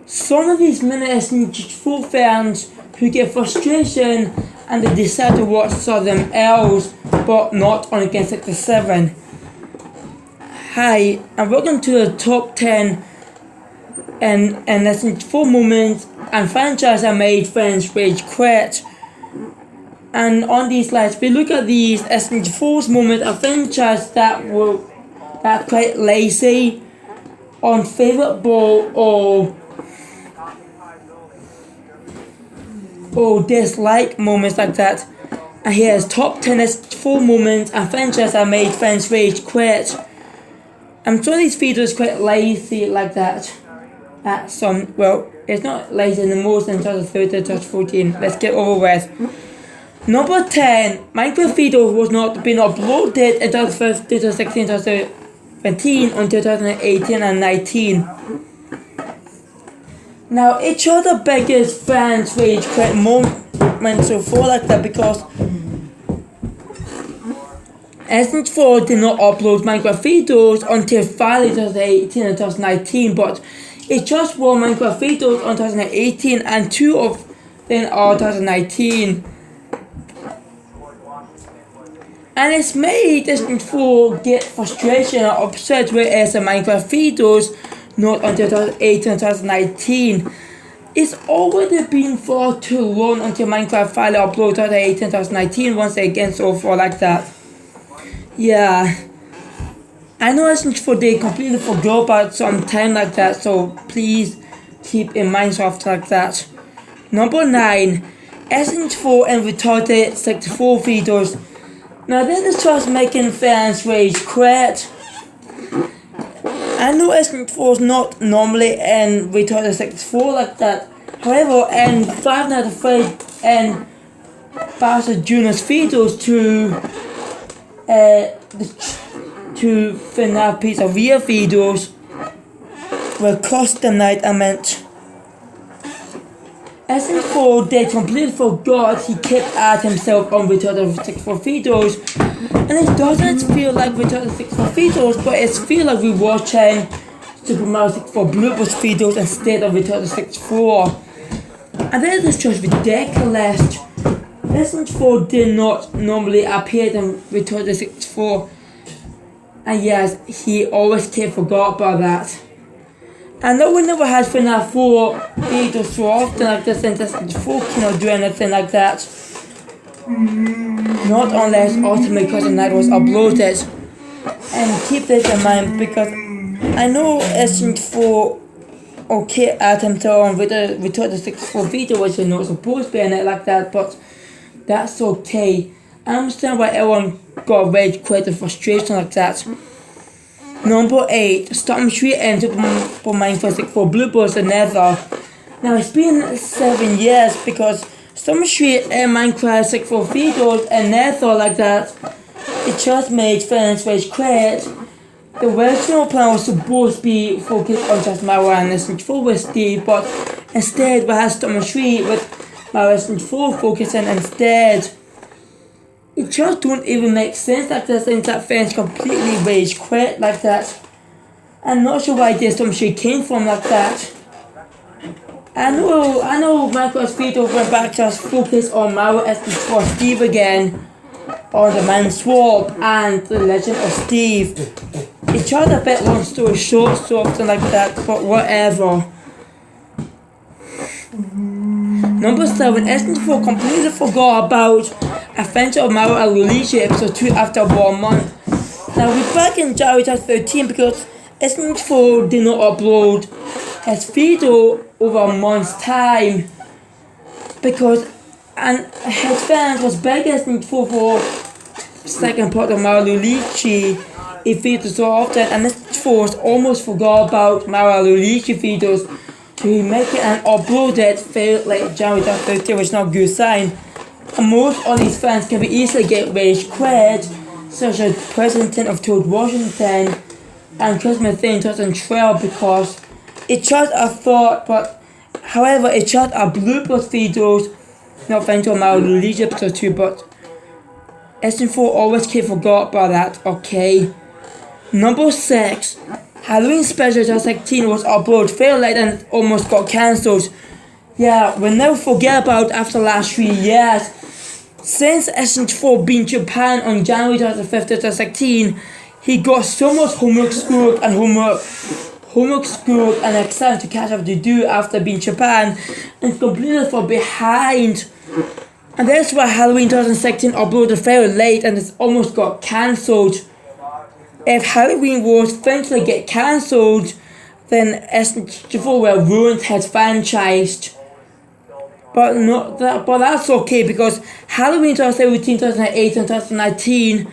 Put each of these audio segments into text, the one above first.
Some of these mini SMG4 fans who get frustration and they decide to watch something else but not on Against Sector 7. Hi, and welcome to the top 10 and SMG4 moments and franchise that made fans rage quit. And on these slides, we look at these SMG4's moments and franchise that were quite lazy, unfavorable, or dislike moments like that. And here's top 10 SMG4 moments and franchise that made fans rage quit. I'm sure these videos quite lazy like that. At some, well, it's not lazy in the most in 2013, 2014. Let's get over with. Number 10, Minecraft video was not being uploaded in 2016, 2017 until 2018 and 19. Now, each of the biggest fans rage quit moments so far like that because SMG4 did not upload Minecraft videos until finally 2018 and 2019, but it just won Minecraft videos on 2018 and 2 of them are 2019. And it's made SMG4 get frustration or upset with the Minecraft videos not until 2018 and 2019. It's already been far too long until Minecraft finally uploaded 2018 and 2019 once again so far like that. Yeah, I know SMG4 they completely forgot about some time like that, so please keep in mind stuff like that. Number 9, SMG4 and retarded Sector 4 videos. Now this is just making fans rage quit. I know SMG4 is not normally in retarded Sector 4 like that. However, in Five Nights at Freddy's and Bowser Jr.'s videos to FNAF Pizzeria videos were custom night I meant. SMG4 they completely forgot he kept at himself on retarded Sector 4 videos, and it doesn't feel like retarded Sector 4 videos, but it feels like we're watching Super Mario 64 bloopers videos instead of retarded Sector 4. And this is just ridiculous. SMG4 did not normally appear in retarded Sector 4, and yes, he always forgot about that. I know we never had FNAF 4 videos so often like this, and SMG4 cannot do anything like that. Not unless Ultimate Custom Night was uploaded. And keep this in mind because I know SMG4 okay at himself on retarded 64 video, which is not supposed to be in it like that, but that's okay. I understand why everyone got rage quit and frustration like that. Number 8, Storm Street and Super Minecraft 64 bloopers and Nether. Now it's been 7 years because Storm Street and Minecraft 64 videos and Nether like that, it just made fans rage quit. The original plan was supposed to be focused on just Mario and SMG4 with Steve, but instead we had Storm Street with Mario SMG4 focusing instead. It just don't even make sense like that, since that fans completely rage quit like that. I'm not sure why this Storm Street came from like that. I know Minecraft's video went back just focus on Mario SMG4 Steve again, on the Man Swap and the Legend of Steve. It's just a bit long story short, something like that, but whatever. Number 7, SMG4 completely forgot about Adventure of Mario and Luigi episode 2 after 1 month. Now we're back in January 2013 because SMG4 did not upload his video over a month's time because his fans was begging SMG4 for second part of Mario Luigi videos so often, and SMG4 almost forgot about Mario Luigi videos to make it and upload it failed like January 2013, which is not a good sign. And most of these fans can be easily get rage quit, such as President of George Washington and Christmas Day in 2012, because it's just a thought, but however it's just a bloopers videos, not thanks to Mario Luigi episode 2, but SMG4 always forgot about that, okay. Number 6, Halloween Special 2016 was uploaded fairly late and almost got cancelled. Yeah, we'll never forget about after last 3 years. Since SMG4 being in Japan on January 25th, 2016, he got so much homework school and exams to catch up to do after being in Japan and completely for behind. And that's why Halloween 2016 uploaded very late and it's almost got cancelled. If Halloween was eventually get cancelled, then SMG4 will ruin his franchise. But that's okay because Halloween 2017, 2018, and 2019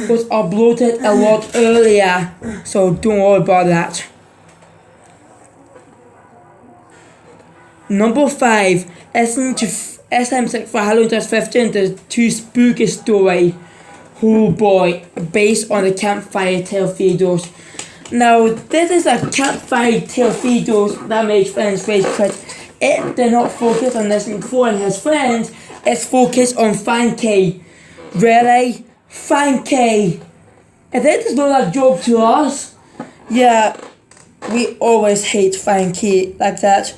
was uploaded a lot earlier. So don't worry about that. Number 5, SM6 for Halloween 2015, the Too Spooky Story. Oh boy, based on the Campfire Tale videos. Now, this is a Campfire Tale videos that makes friends rage quit. It did not focus on SM4 and his friends, it's focused on Frankie. Really? Frankie? And that is not a joke to us. Yeah, we always hate Frankie like that.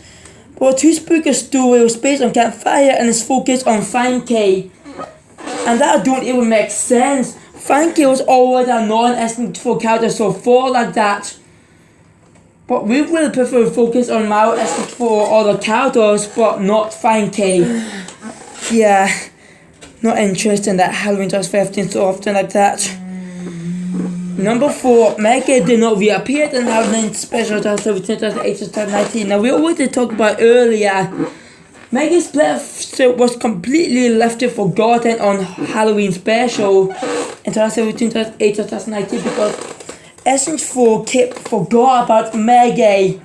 But Too Spooky Story was based on Campfire and is focused on Frankie. And that don't even make sense. Frankie was always a non-SM4 character, so far like that. But we will prefer to focus on my SM4 other characters, but not Frankie. Yeah, not interested in that Halloween 2015 so often like that. Number 4, Maggie did not reappear in Halloween Special 2017, 2018, 2019. Now we already talked about earlier. Maggie's split was completely left forgotten on Halloween Special in 2017, 2018, 2019 because SM4 kept forgot about Maggie.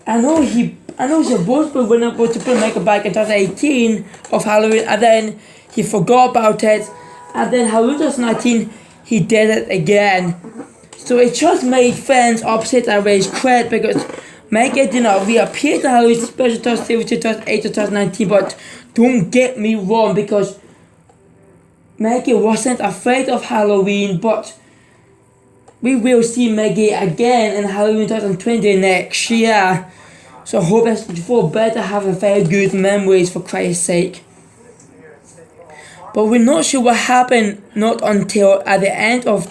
I know she was when I was to put Maggie back in 2018 of Halloween, and then he forgot about it, and then Halloween 2019 he did it again. So it just made fans upset and raised quit because Maggie did not reappear in Halloween Special 2017, 2018, 2019, but don't get me wrong because Maggie wasn't afraid of Halloween, but we will see Maggie again in Halloween 2020 next year. So I hope SM4 better have a very good memories for Christ's sake. But we're not sure what happened not until at the end of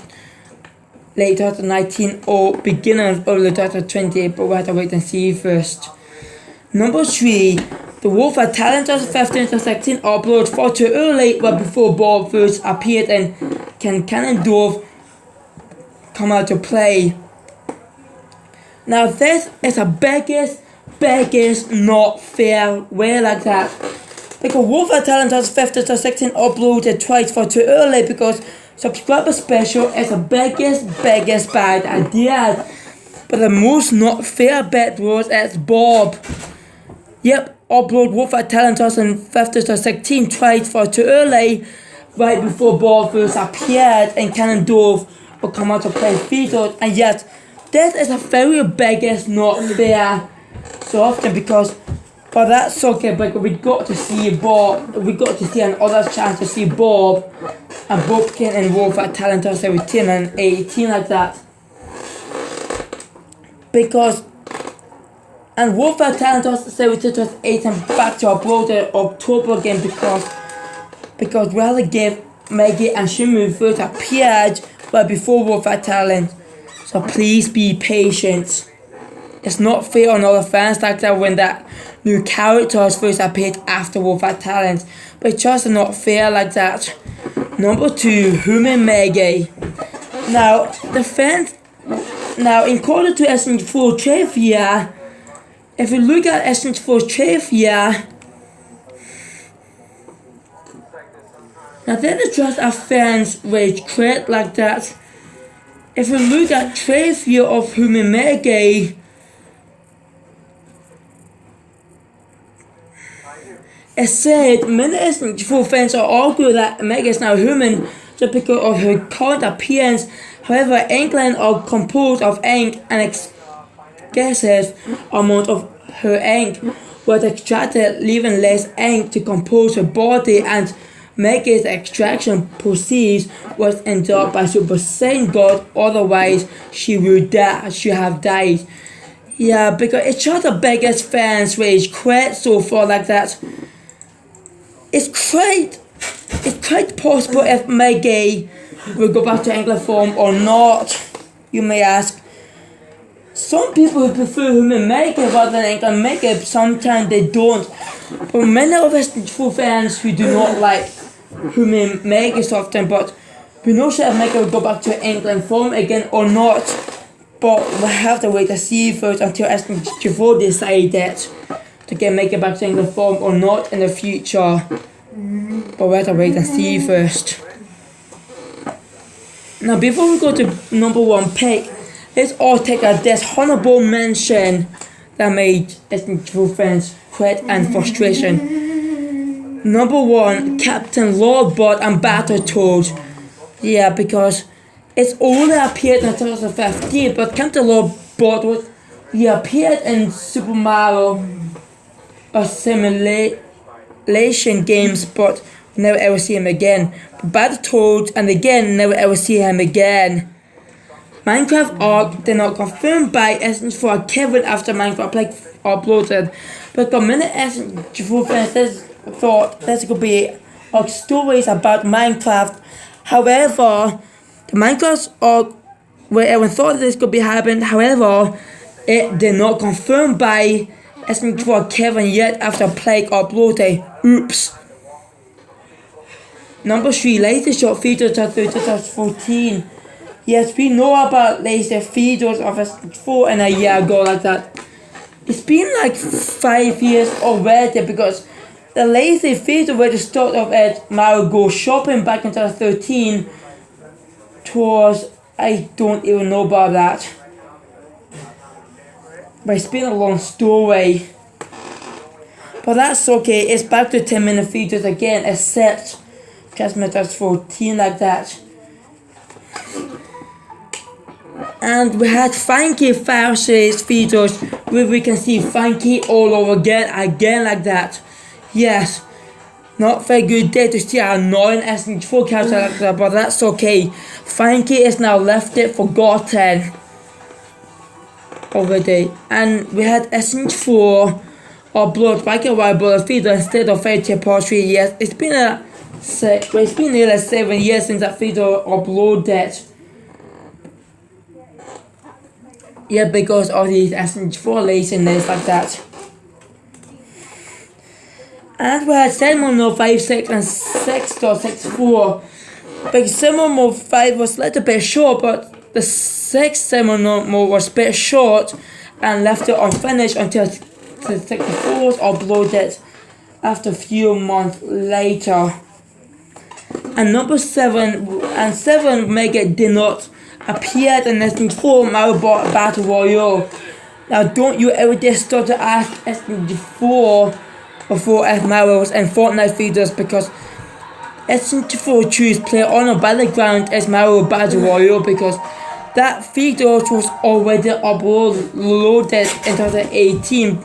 late 2019 or beginning of early 2020, but we have to wait and see first. Number 3, the War for Talent 2015-2016 upload far too early, but before Bob first appeared and Can Ganondorf come out to play. Now this is a biggest not fair way like that. Because War for Talent 2015-2016 uploaded twice for too early because subscriber special is the biggest bad idea. But the most not fair bet was as Bob. Yep, upload War for Talent 2015-2016 twice for too early, right before Bob first appeared and Ganondorf will come out to play features, and yet this is a very biggest not fair so often because. But that's okay, but we got to see Bob, we got to see another chance to see Bob and Bob King and War for Talent 17 and 18 like that. Because, and War for Talent 17 was 18 back to upload in October again because we had to give Maggie and Shimu first appeared but before War for Talent. So please be patient. It's not fair on other fans like that when that new characters first appeared after War for Talent, but it's just not fair like that. Number 2, Human Maggie. Now the fans, in according to SM4 trivia, if you look at SM4 trivia, now this is just a fans rage quit like that. If you look at trivia of Human Maggie, it said many SM4 fans are arguing that Maggie is now human just because of her current appearance. However, England are composed of ink and excessive amount of her ink was extracted, leaving less ink to compose her body, and Mega's extraction proceeds was endorsed by Super Saiyan God, otherwise she would die. She have died. Yeah, because it's just the biggest fans rage quit so far like that. It's quite possible if Mega will go back to England form or not, you may ask. Some people who prefer human Mega rather than England Mega, sometimes they don't. But many of us fans who do not like human Mega often, but we're not sure if Mega will go back to England form again or not. But we have to wait to see first until SMG4 decided to get Mega back to England form or not in the future. But we have to wait and see first. Now before we go to number 1 pick, let's all take a dishonorable mention that made SMG4 fans quit and frustration. Number 1, Captain Lordbot and Battletoads. Yeah, because it's only appeared in 2015, but Captain Lordbot appeared in Super Mario simulation games, but never ever see him again. Battletoads, and again, never ever see him again. Minecraft Arc did not confirmed by SMG4 Kevin after Minecraft Play uploaded, but the minute SMG4 fans thought this could be stories about Minecraft. However, the Minecraft Arc, where everyone thought this could be happening, however, it did not confirmed by SMG4 Kevin yet after Plague uploaded. Oops. Number 3, latest short features of 2014. Yes, we know about latest features of SMG4 and a year ago like that. It's been like 5 years already because the latest feature were the start of it Mario Go Shopping back in 2013 towards, I don't even know about that. But it's been a long story. But that's okay, it's back to 10-minute features again, except Christmas 2014 like that. And we had Funky Fire Series features where we can see Funky all over again like that. Yes, not very good day to see an annoying SMG4 character like that, but that's okay. Funky is now left it forgotten already. And we had SMG4 upload like a while bullet feature instead of Fairy Tale Part 3. Yes, it's been nearly 7 years since that feature uploaded. Yeah, because of these SMG4 laziness like that. And we had Cinnamon Mode 5, 6 and 6.64. Because Cinnamon Mode 5 was a little bit short, but the 6th Cinnamon Mode was a bit short and left it unfinished until the 64 was uploaded after a few months later. And number 7 Mega did not appear in SMG4 Mario Battle Royale. Now don't you ever just start to ask SMG4 before Mario's and Fortnite features, because SMG4 choose Play on a Battleground as Mario Battle Royale because that feature was already uploaded in 2018.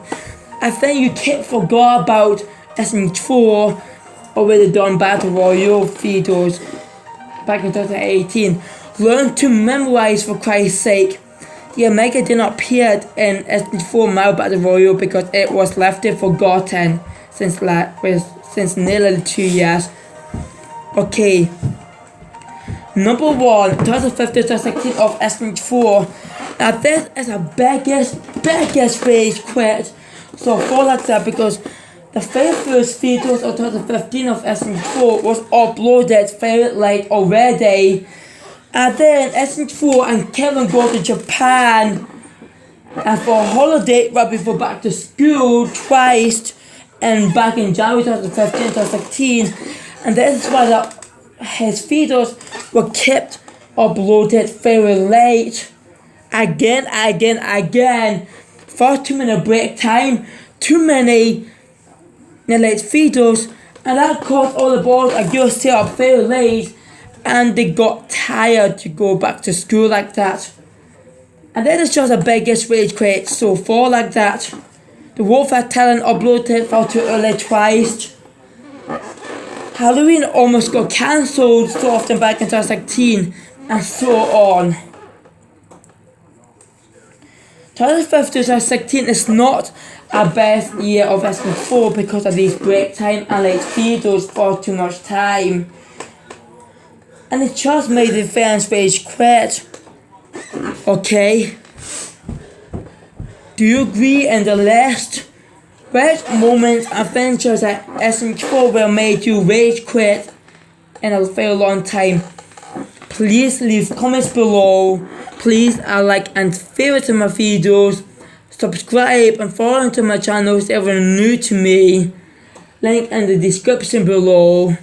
I think you can't forget about SMG4 already done Battle Royale features back in 2018. Learn to memorize for Christ's sake. The Mega did not appear in SMG4 Mario Battle Royale because it was left forgotten since nearly 2 years. Okay. Number 1, 2015-2016 of SMG4. Now this is a biggest rage quit so far like that, because the very first features of 2015 of SMG4 was uploaded very late already. And then SMG4 and Kevin go to Japan and for a holiday right before back to school twice, and back in January 2015-2016, and this is why his videos were kept uploaded very late. Again. Far too many break time, too many late videos, and that caused all the boys and girls stay up very late, and they got tired to go back to school like that. And that is just the biggest rage quit so far like that. The Warfare Talent uploaded far too early twice. Halloween almost got cancelled so often back in 2016, and so on. 2015-2016 is not our best year of SMG4 because of these break time and late videos for too much time. And it just made the fans rage quit. Okay? Do you agree? And the last best moments and adventures at SMG4 will make you rage quit in a very long time? Please leave comments below. Please like and favorite my videos. Subscribe and follow to my channel if you're new to me. Link in the description below.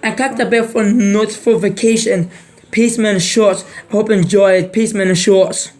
And click the bell for notification. Peace man shorts. I hope you enjoyed. Peace man shorts.